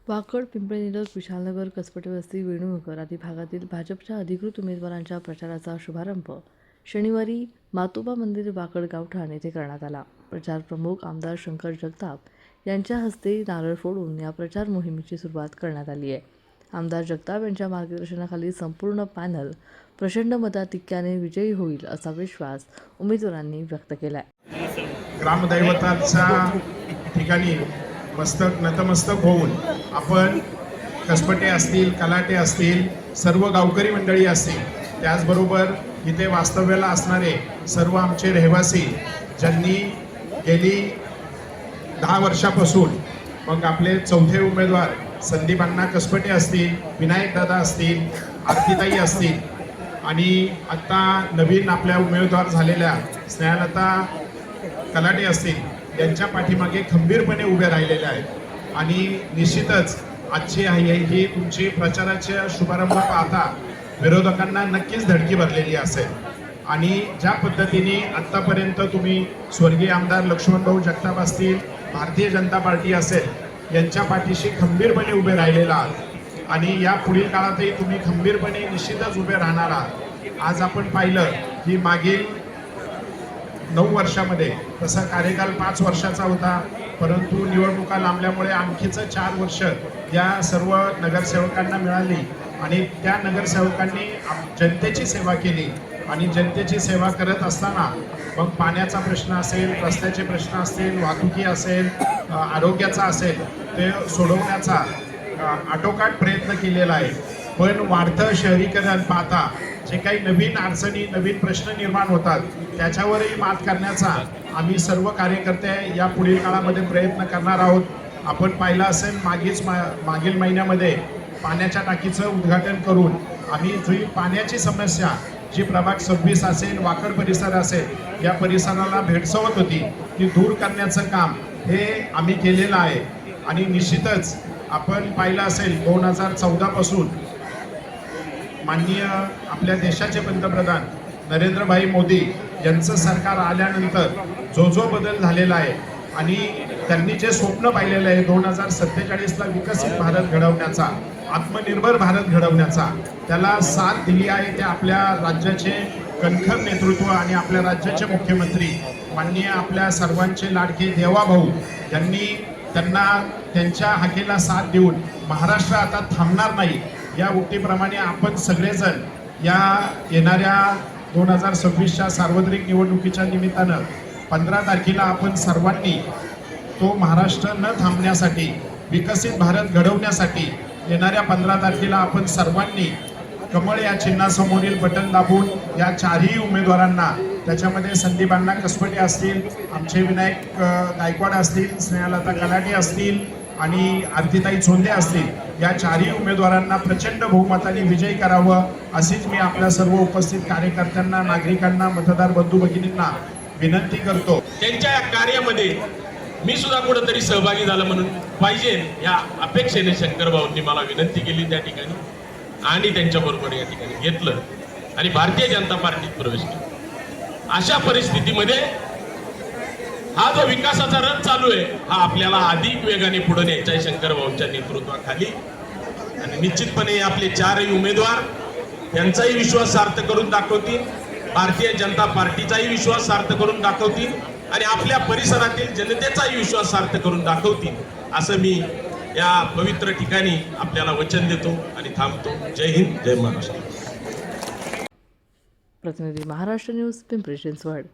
वाकड, पिंपळे निलज, विशालनगर, कसपटे वस्ती, वेणुनगर आदी भागातील भाजपच्या अधिकृत उमेदवारांच्या प्रचाराचा शुभारंभ शनिवारी मातोबा मंदिर वाकड गावठाण येथे करण्यात आला. प्रचार प्रमुख आमदार शंकर जगताप यांच्या हस्ते नारळ फोडून या प्रचार मोहिमेची सुरुवात करण्यात आली आहे. आमदार जगताप यांच्या मार्गदर्शनाखाली संपूर्ण पॅनल प्रचंड मताधिक्याने विजयी होईल असा विश्वास उमेदवारांनी व्यक्त केला आहे. ग्रामदैवताच्या ठिकाणी नतमस्तक होऊन आपण कसपटे असतील, कलाटे असतील, सर्व गावकरी मंडळी असतील, त्याचबरोबर इथे वास्तव्याला असणारे सर्व आमचे रहिवासी ज्यांनी गेली 10 वर्षापासून मग आपले चौथे उमेदवार संदीप अण्णा कसपटे असतील, विनायक दादा असतील, आरतीताई असतील आणि आता नवीन आपल्या उमेदवार झालेल्या स्नेहलता कलाटे असतील, यांच्या पाठीमागे खंबीरपणे उभे राहिलेले आहेत. आणि निश्चितच आजची ही तुमची प्रचाराचा शुभारंभ पाहता विरोधकांना नक्कीच धडकी भरलेली असेल. आणि ज्या पद्धतीने आत्तापर्यंत तुम्ही स्वर्गीय आमदार लक्ष्मणभाऊ जगताप असतील, भारतीय जनता पार्टी असेल, यांच्या पाठीशी खंबीरपणे उभे राहिलेला आहात आणि या पुढील काळातही तुम्ही खंबीरपणे निश्चितच उभे राहणार आहात. आज आपण पाहिलं की मागील 9 वर्षामध्ये तसा कार्यकाल 5 वर्षाचा होता, परंतु निवडणुका लांबल्यामुळे आणखीच 4 वर्ष या सर्व नगरसेवकांना मिळाली आणि त्या नगरसेवकांनी जनतेची सेवा केली. आणि जनतेची सेवा करत असताना मग पाण्याचा प्रश्न असेल, रस्त्याचे प्रश्न असतील, वाहतुकी असेल, आरोग्याचा असेल, ते सोडवण्याचा आटोकाट प्रयत्न केलेला आहे. पण वाढतं शहरीकरण पाहता जे काही नवीन अडचणी, नवीन प्रश्न निर्माण होतात, त्याच्यावरही मात करण्याचा आम्ही सर्व कार्यकर्ते या पुढील काळामध्ये प्रयत्न करणार आहोत. आपण पाहिलं असेल मागील महिन्यामध्ये पाण्याच्या टाकीचं उद्घाटन करून आम्ही जी पाण्याची समस्या जी प्रभाग 26 असेल, वाकड परिसर असेल, या परिसराला भेडसावत होती, ती दूर करण्याचं काम हे आम्ही केलेलं आहे. आणि निश्चितच आपण पाहिलं असेल 2014 पासून माननीय आपल्या देशाचे पंतप्रधान नरेंद्रभाई मोदी यांचं सरकार आल्यानंतर जो बदल झालेला आहे आणि त्यांनी जे स्वप्न पाहिलेलं आहे 2047ला विकसित भारत घडवण्याचा, आत्मनिर्भर भारत घडवण्याचा, त्याला साथ दिली आहे. ते आपल्या राज्याचे कणखर नेतृत्व आणि आपल्या राज्याचे मुख्यमंत्री माननीय आपल्या सर्वांचे लाडके देवाभाऊ यांनी त्यांना त्यांच्या हाकेला साथ देऊन महाराष्ट्र आता थांबणार नाही या उक्तीप्रमाणे आपण सगळेजण या येणाऱ्या 2026च्या सार्वत्रिक निवडणुकीच्या निमित्तानं 15 तारखेला आपण सर्वांनी तो महाराष्ट्र न थांबण्यासाठी, विकसित भारत घडवण्यासाठी येणाऱ्या 15 तारखेला आपण सर्वांनी कमळ या चिन्हासमोरील बटन दाबून या 4ही उमेदवारांना, त्याच्यामध्ये संदीप अण्णा कसपटे असतील, आमचे विनायक गायकवाड असतील, स्नेहलता कलाटे असतील आणि आरतीताई चोंदे असतील, या 4ही उमेदवारांना प्रचंड बहुमताने विजयी करावं अशीच मी आपल्या सर्व उपस्थित कार्यकर्त्यांना, नागरिकांना, मतदार बंधू भगिनींना विनंती करतो. त्यांच्या या कार्यामध्ये मी सुद्धा कुठेतरी सहभागी झालं म्हणून पाहिजे या अपेक्षेने शंकरभाऊंनी मला विनंती केली त्या ठिकाणी आणि त्यांच्याबरोबर या ठिकाणी घेतलं आणि भारतीय जनता पार्टीत प्रवेश केला. अशा परिस्थितीमध्ये हा जो विकासाचा रथ चालू आहे हा आपल्याला अधिक वेगाने पुढे न्यायचा आहे शंकरभाऊंच्या नेतृत्वाखाली. आणि निश्चितपणे आपले 4ही उमेदवार यांचाही विश्वास सार्थ करून दाखवतील, भारतीय जनता पार्टीचाही विश्वास सार्थ करून दाखवतील आणि आपल्या परिसरातील जनतेचाही विश्वास सार्थ करून दाखवतील असं मी या पवित्र ठिकाणी आपल्याला वचन देतो आणि थांबतो. जय हिंद, जय महाराष्ट्र. प्रतिनिधी महाराष्ट्र न्यूज, पिंपरी चिंचवड.